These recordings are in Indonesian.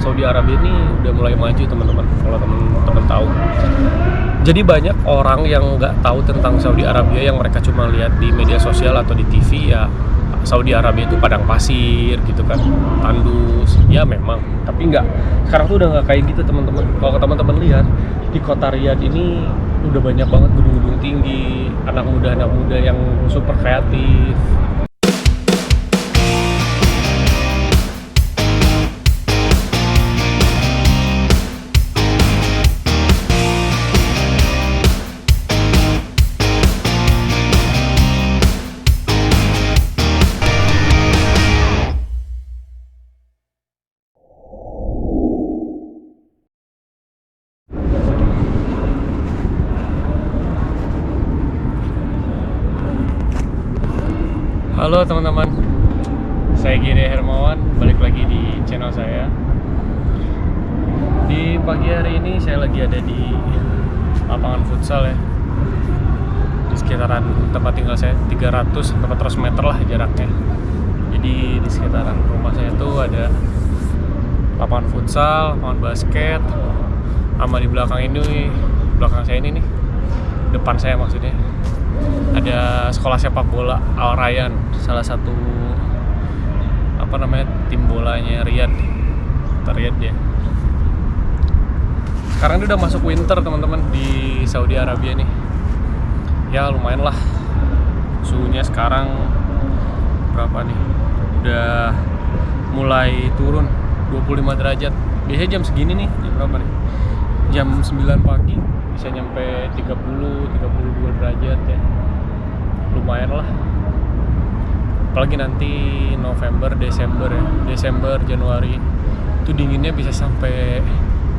Saudi Arabia ini udah mulai maju teman-teman, kalau teman-teman tahu. Jadi banyak orang yang nggak tahu tentang Saudi Arabia, yang mereka cuma lihat di media sosial atau di TV ya. Saudi Arabia itu padang pasir gitu kan, tandus, ya memang, tapi nggak, sekarang tuh udah nggak kayak gitu teman-teman. Kalau teman-teman lihat di kota Riyadh ini udah banyak banget gedung-gedung tinggi, anak muda yang super kreatif. Halo teman-teman, saya Giri Hermawan, balik lagi di channel saya. Di pagi hari ini saya lagi ada di lapangan futsal ya, di sekitaran tempat tinggal saya, 300-400 meter lah jaraknya. Jadi di sekitaran rumah saya tuh ada lapangan futsal, lapangan basket, sama di belakang saya ini nih, depan saya maksudnya, ada sekolah sepak bola Al Rayyan, salah satu tim bolanya Riyadh ya. Sekarang ini udah masuk winter teman-teman di Saudi Arabia nih. Ya lumayan lah, suhunya sekarang berapa nih? Udah mulai turun 25 derajat. Biasanya jam segini nih, jam berapa nih? Jam 9 pagi bisa nyampe 30-32 derajat ya. Lumayan lah. Apalagi nanti November, Desember ya. Desember, Januari itu dinginnya bisa sampai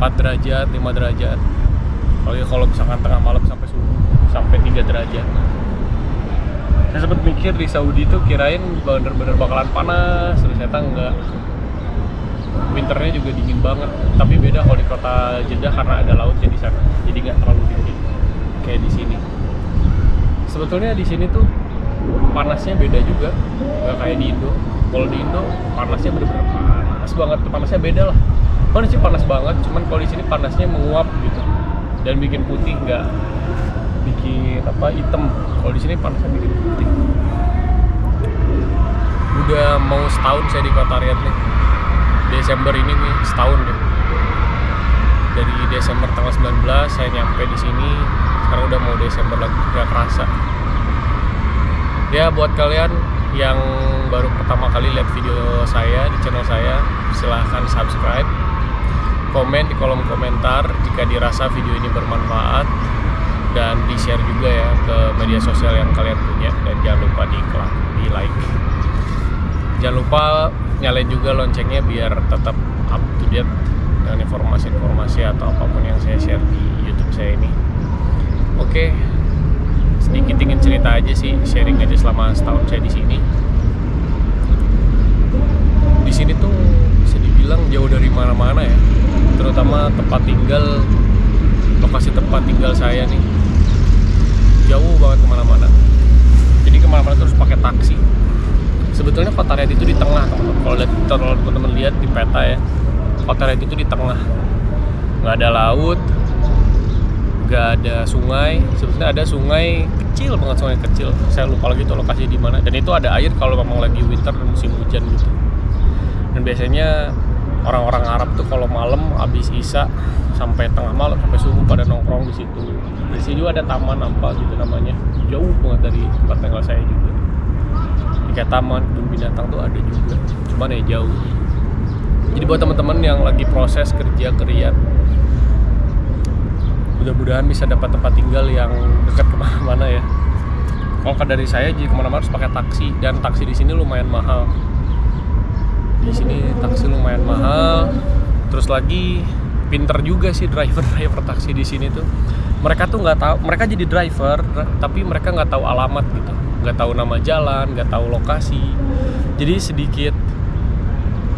4 derajat, 5 derajat. Apalagi kalau misalkan tengah malam sampai subuh, sampai 3 derajat. Saya sempat mikir di Saudi itu kirain bener-bener bakalan panas, terus ternyata enggak. Winternya juga dingin banget, tapi beda kalau di kota Jeddah karena ada lautnya di sana, jadi nggak terlalu dingin kayak di sini. Sebetulnya di sini tuh panasnya beda juga, nggak kayak di Indo. Kalau di Indo panasnya bener-bener panas banget, panasnya beda lah. Mana sih panas banget, cuman kalau di sini panasnya menguap gitu dan bikin putih, nggak bikin hitam. Kalau di sini panasnya bikin putih. Udah mau setahun saya di kota Riyadh nih. Desember ini nih setahun deh. Dari Desember tanggal 19 saya nyampe di sini. Sekarang udah mau Desember lagi, gak kerasa. Ya buat kalian yang baru pertama kali lihat video saya di channel saya, silahkan subscribe, komen di kolom komentar jika dirasa video ini bermanfaat, dan di share juga ya ke media sosial yang kalian punya, dan jangan lupa di like. Jangan lupa nyalain juga loncengnya biar tetap up to date dengan informasi-informasi atau apapun yang saya share di YouTube saya ini. Oke, sedikit ingin cerita aja sih, sharing aja selama setahun saya di sini. Di sini tuh bisa dibilang jauh dari mana-mana ya, terutama tempat tinggal, lokasi tempat tinggal saya nih jauh banget kemana-mana. Jadi kemana-mana terus pakai taksi. Sebetulnya kota Riyadh itu di tengah, teman-teman. Kalau teman-teman lihat di peta ya, kota Riyadh itu di tengah. Nggak ada laut, nggak ada sungai. Sebetulnya ada sungai kecil banget, sungai kecil. Saya lupa lagi itu lokasi di mana. Dan itu ada air kalau memang lagi winter dan musim hujan gitu. Dan biasanya orang-orang Arab tuh kalau malam habis isya sampai tengah malam sampai subuh pada nongkrong di situ. Di sini juga ada taman apa gitu namanya. Jauh banget dari tempat tinggal saya juga. Kayak taman kebun binatang tuh ada juga, cuman ya jauh. Jadi buat teman-teman yang lagi proses kerja ke Riyadh, mudah-mudahan bisa dapat tempat tinggal yang dekat kemana-mana ya. Kalau dari saya jadi kemana-mana harus pakai taksi, dan taksi di sini lumayan mahal. Di sini taksi lumayan mahal. Terus lagi pinter juga sih driver taksi di sini tuh. Mereka tuh nggak tahu, mereka jadi driver, tapi mereka nggak tahu alamat gitu. Nggak tahu nama jalan, nggak tahu lokasi. Jadi sedikit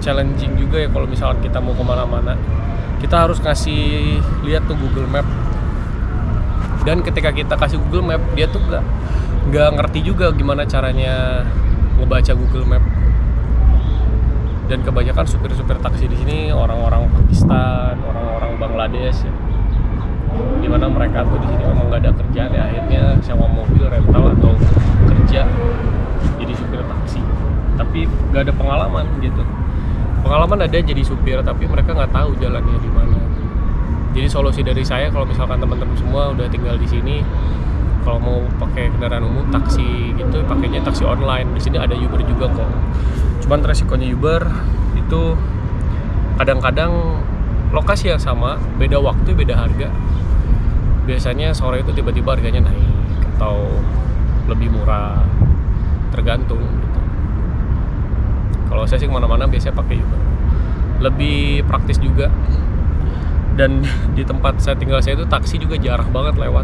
challenging juga ya kalau misalkan kita mau kemana-mana. Kita harus kasih lihat tuh Google Map. Dan ketika kita kasih Google Map, dia tuh nggak ngerti juga gimana caranya ngebaca Google Map. Dan kebanyakan supir-supir taksi di sini orang-orang Bangladesh ya, dimana mereka tuh di sini memang nggak ada kerjaan ya, akhirnya sewa mobil rental atau kerja jadi supir taksi, tapi nggak ada pengalaman gitu. Pengalaman ada jadi supir, tapi mereka nggak tahu jalannya di mana. Jadi solusi dari saya, kalau misalkan teman-teman semua udah tinggal di sini, kalau mau pakai kendaraan umum taksi gitu, pakainya taksi online. Di sini ada Uber juga kok. Cuman resikonya Uber itu kadang-kadang lokasi yang sama, beda waktu, beda harga. Biasanya sore itu tiba-tiba harganya naik atau lebih murah, tergantung gitu. Kalau saya sih kemana-mana biasanya pakai Uber, lebih praktis juga. Dan di tempat saya tinggal saya itu taksi juga jarang banget lewat.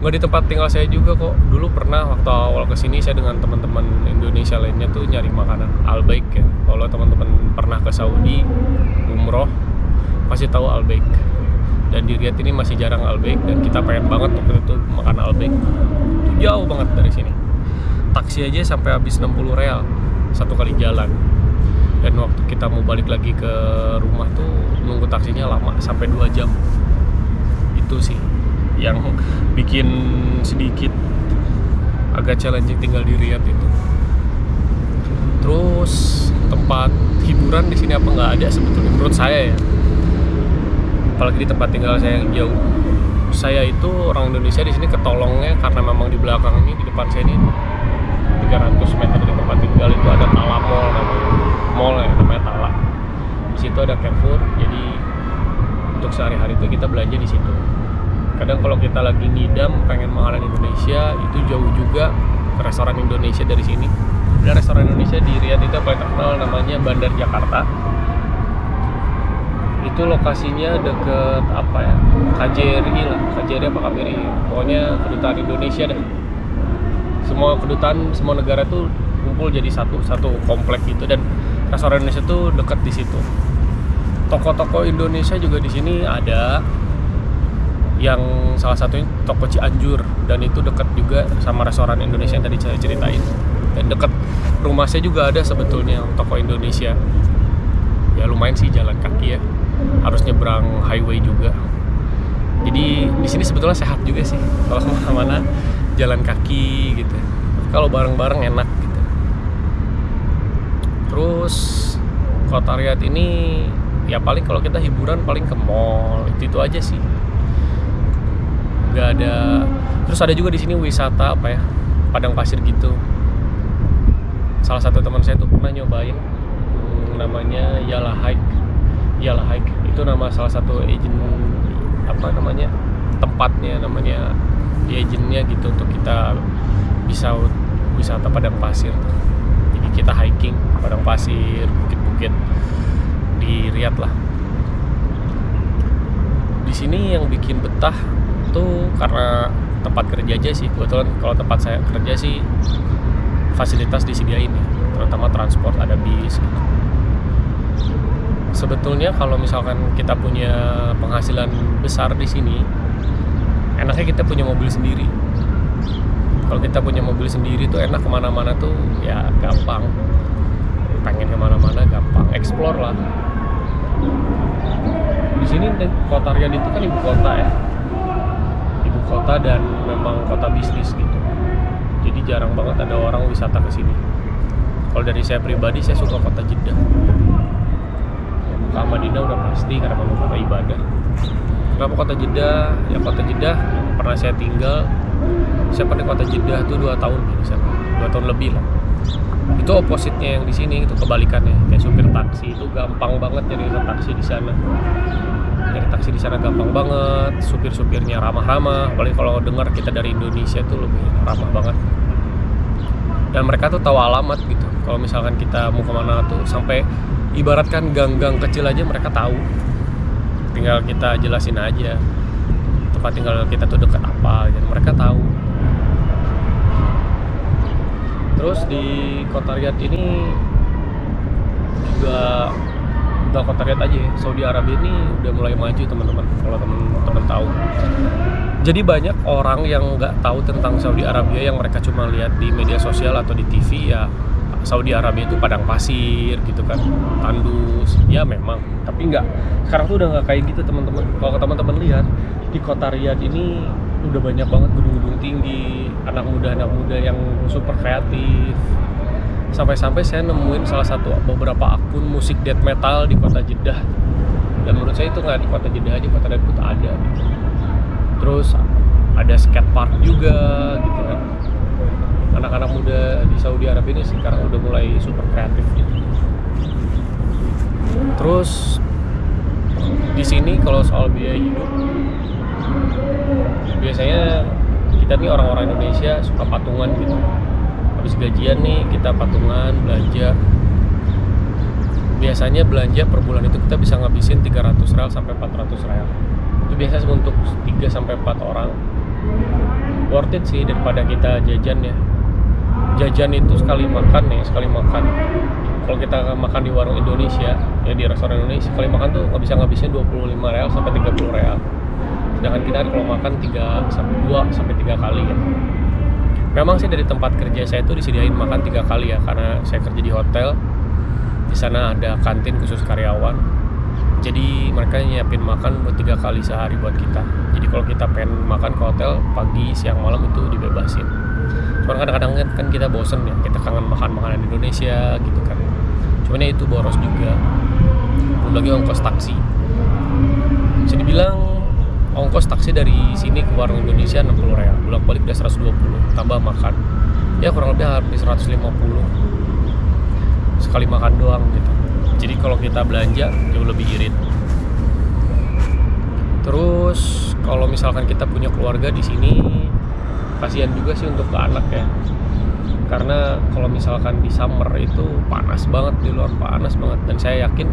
Nggak di tempat tinggal saya juga kok. Dulu pernah waktu awal kesini saya dengan teman-teman Indonesia lainnya tuh nyari makanan Albaik ya. Kalau teman-teman pernah ke Saudi umroh pasti tahu Albaik. Dan di Riyadh ini masih jarang Albaik, dan kita pengen banget waktu itu makan Albaik. Itu jauh banget dari sini. Taksi aja sampai habis 60 real satu kali jalan. Dan waktu kita mau balik lagi ke rumah tuh nunggu taksinya lama, sampai 2 jam. Itu sih yang bikin sedikit agak challenging tinggal di Riyadh itu. Terus tempat hiburan di sini apa nggak ada sebetulnya menurut saya ya. Apalagi di tempat tinggal saya yang jauh. Saya itu orang Indonesia di sini ketolongnya karena memang di belakang ini, di depan saya ini 300 meter dari tempat tinggal itu ada Tala Mall namanya Tala. Di situ ada Carrefour, jadi untuk sehari-hari itu kita belanja di situ. Kadang kalau kita lagi ngidam pengen makanan Indonesia, itu jauh juga ke restoran Indonesia dari sini. Ada restoran Indonesia di Riyadh itu paling terkenal namanya Bandar Jakarta. Itu lokasinya deket apa ya, KJRI lah, KJRI apa KBRI, pokoknya kedutaan Indonesia dah. Semua kedutaan, semua negara tuh kumpul jadi satu komplek gitu, dan restoran Indonesia tuh deket di situ. Toko-toko Indonesia juga di sini ada, yang salah satunya toko Cianjur, dan itu dekat juga sama restoran Indonesia yang tadi saya ceritain. Dan dekat rumah saya juga ada sebetulnya toko Indonesia. Ya lumayan sih, jalan kaki ya, harus nyebrang highway juga. Jadi di sini sebetulnya sehat juga sih kalau kemana-mana jalan kaki gitu. Kalau bareng-bareng enak gitu. Terus kota Riyadh ini ya paling kalau kita hiburan paling ke mall, itu aja sih. Nggak ada. Terus ada juga di sini wisata apa ya, padang pasir gitu. Salah satu teman saya tuh pernah nyobain, namanya Yala Hike. Itu nama salah satu agent apa namanya, tempatnya namanya, di agentnya gitu, untuk kita bisa wisata padang pasir. Jadi kita hiking padang pasir, bukit-bukit di Riyadh lah. Di sini yang bikin betah tuh karena tempat kerja aja sih. Kebetulan kalau tempat saya kerja sih fasilitas disediain ya, terutama transport, ada bis gitu. Sebetulnya kalau misalkan kita punya penghasilan besar di sini, enaknya kita punya mobil sendiri. Kalau kita punya mobil sendiri tuh enak, kemana-mana tuh ya gampang. Pengen kemana-mana gampang, explore lah. Di sini kota Riyadh itu kan ibu kota ya, ibu kota dan memang kota bisnis gitu. Jadi jarang banget ada orang wisata ke sini. Kalau dari saya pribadi, saya suka kota Jeddah. Mekah Madinah udah pasti karena memang kota ibadah. Kenapa kota Jeddah? Ya kota Jeddah pernah saya tinggal. Saya pernah di kota Jeddah tuh 2 tahun misalnya, 2 tahun lebih lah. Itu opposite-nya yang di sini, itu kebalikannya. Kayak supir taksi itu gampang banget nyari taksi di sana. Nyari taksi di sana gampang banget. Supir-supirnya ramah-ramah. Apalagi kalau dengar kita dari Indonesia tuh lebih ramah banget. Dan mereka tuh tahu alamat gitu. Kalau misalkan kita mau kemana tuh, sampai ibaratkan gang-gang kecil aja mereka tahu. Tinggal kita jelasin aja tempat tinggal kita tuh dekat apa, dan mereka tahu. Terus di kota Riyadh ini juga, bukan kota Riyadh aja ya, Saudi Arabia ini udah mulai maju teman-teman, kalau teman-teman tahu. Jadi banyak orang yang nggak tahu tentang Saudi Arabia, yang mereka cuma lihat di media sosial atau di TV ya. Saudi Arabia itu padang pasir gitu kan, tandus, ya memang, tapi nggak, sekarang tuh udah nggak kayak gitu teman-teman. Kalau teman-teman lihat di kota Riyadh ini udah banyak banget gedung-gedung tinggi, anak muda yang super kreatif. Sampai-sampai saya nemuin salah satu beberapa akun musik death metal di kota Jeddah, dan menurut saya itu nggak di kota Jeddah aja, kota Riyadh itu ada gitu. Terus ada skate park juga gitu kan. Anak-anak muda di Saudi Arabia ini sekarang udah mulai super kreatif gitu. Terus di sini kalau soal biaya hidup, biasanya kita nih orang-orang Indonesia suka patungan gitu. Habis gajian nih kita patungan belanja. Biasanya belanja per bulan itu kita bisa ngabisin 300 real sampai 400 real. Itu biasanya untuk 3 sampai 4 orang. Worth it sih daripada kita jajan ya. Jajan itu sekali makan. Kalau kita makan di warung Indonesia, ya di restoran Indonesia, sekali makan tuh nggak bisa ngabisin 25 real sampai 30 real. Sedangkan kita kalau makan 2 sampai 3 kali ya. Memang sih dari tempat kerja saya itu disediain makan 3 kali ya, karena saya kerja di hotel. Di sana ada kantin khusus karyawan. Jadi mereka nyiapin makan buat 3 kali sehari buat kita. Jadi kalau kita pengen makan ke hotel pagi, siang, malam itu dibebasin. Cuman kadang-kadang kan kita bosen ya, kita kangen makan makanan Indonesia gitu kan. Cuman ya itu boros juga. Belum lagi ongkos taksi. Bisa dibilang ongkos taksi dari sini ke warung Indonesia 60 real, bolak-balik udah 120, tambah makan. Ya kurang lebih habis 150 sekali makan doang gitu. Jadi kalau kita belanja jauh lebih irit. Terus kalau misalkan kita punya keluarga di sini, kasihan juga sih untuk ke anak ya, karena kalau misalkan di summer itu panas banget, di luar panas banget, dan saya yakin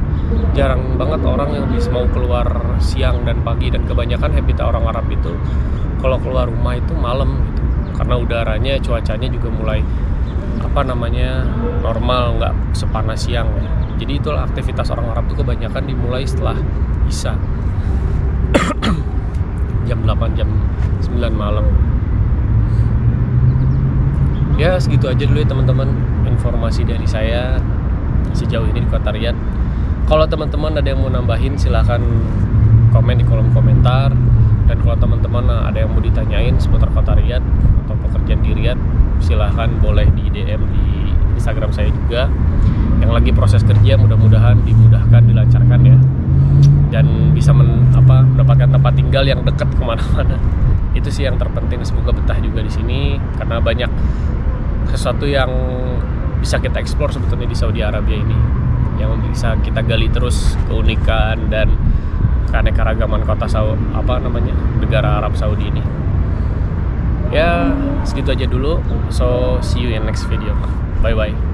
jarang banget orang yang bisa mau keluar siang dan pagi, dan kebanyakan habitat orang Arab itu kalau keluar rumah itu malam gitu, karena udaranya, cuacanya juga mulai normal, nggak sepanas siang ya. Jadi itulah aktivitas orang Arab itu kebanyakan dimulai setelah Isya jam 8, jam 9 malam. Ya segitu aja dulu ya teman-teman informasi dari saya sejauh ini di kota Riyadh. Kalau teman-teman ada yang mau nambahin silahkan komen di kolom komentar. Dan kalau teman-teman ada yang mau ditanyain seputar kota Riyadh atau pekerjaan di Riyadh, silahkan boleh di DM di Instagram saya juga. Yang lagi proses kerja mudah-mudahan dimudahkan, dilancarkan ya, dan bisa mendapatkan tempat tinggal yang dekat kemana-mana. Itu sih yang terpenting. Semoga betah juga di sini, karena banyak sesuatu yang bisa kita eksplor sebetulnya di Saudi Arabia ini, yang bisa kita gali terus keunikan dan keanekaragaman kota negara Arab Saudi ini. Ya segitu aja dulu. So see you in next video. Bye bye.